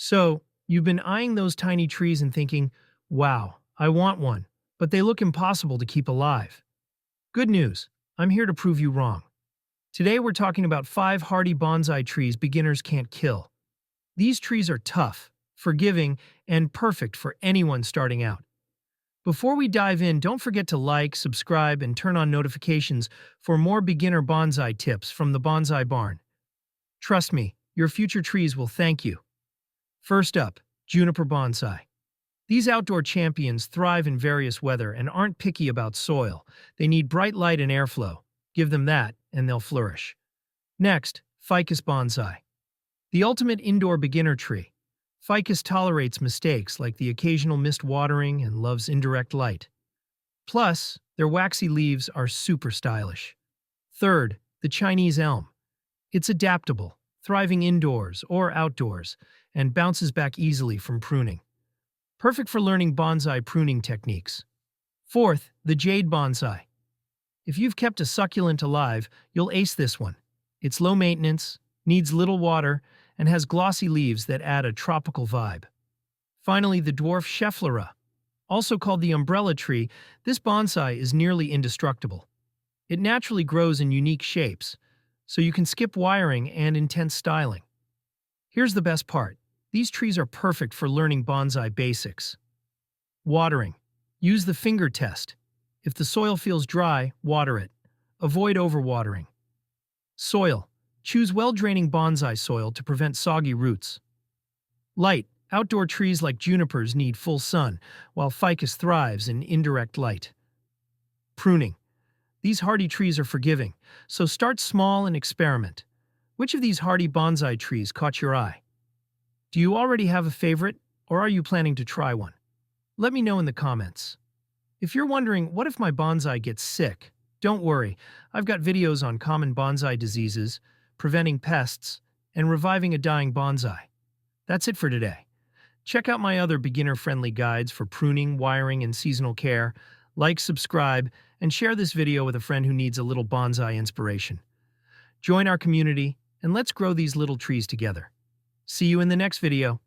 So, you've been eyeing those tiny trees and thinking, wow, I want one, but they look impossible to keep alive. Good news, I'm here to prove you wrong. Today we're talking about 5 hardy bonsai trees beginners can't kill. These trees are tough, forgiving, and perfect for anyone starting out. Before we dive in, don't forget to like, subscribe, and turn on notifications for more beginner bonsai tips from the Bonsai Barn. Trust me, your future trees will thank you. First up, Juniper Bonsai. These outdoor champions thrive in various weather and aren't picky about soil. They need bright light and airflow. Give them that, and they'll flourish. Next, Ficus Bonsai. The ultimate indoor beginner tree. Ficus tolerates mistakes like the occasional missed watering and loves indirect light. Plus, their waxy leaves are super stylish. Third, the Chinese elm. It's adaptable, thriving indoors or outdoors, and bounces back easily from pruning. Perfect for learning bonsai pruning techniques. Fourth, the Jade Bonsai. If you've kept a succulent alive, you'll ace this one. It's low maintenance, needs little water, and has glossy leaves that add a tropical vibe. Finally, the Dwarf Schefflera. Also called the umbrella tree, this bonsai is nearly indestructible. It naturally grows in unique shapes, so you can skip wiring and intense styling. Here's the best part. These trees are perfect for learning bonsai basics. Watering. Use the finger test. If the soil feels dry, water it. Avoid overwatering. Soil. Choose well-draining bonsai soil to prevent soggy roots. Light. Outdoor trees like junipers need full sun, while ficus thrives in indirect light. Pruning. These hardy trees are forgiving, so start small and experiment. Which of these hardy bonsai trees caught your eye? Do you already have a favorite, or are you planning to try one? Let me know in the comments. If you're wondering, what if my bonsai gets sick? Don't worry, I've got videos on common bonsai diseases, preventing pests, and reviving a dying bonsai. That's it for today. Check out my other beginner-friendly guides for pruning, wiring, and seasonal care. Like, subscribe, and share this video with a friend who needs a little bonsai inspiration. Join our community, and let's grow these little trees together. See you in the next video.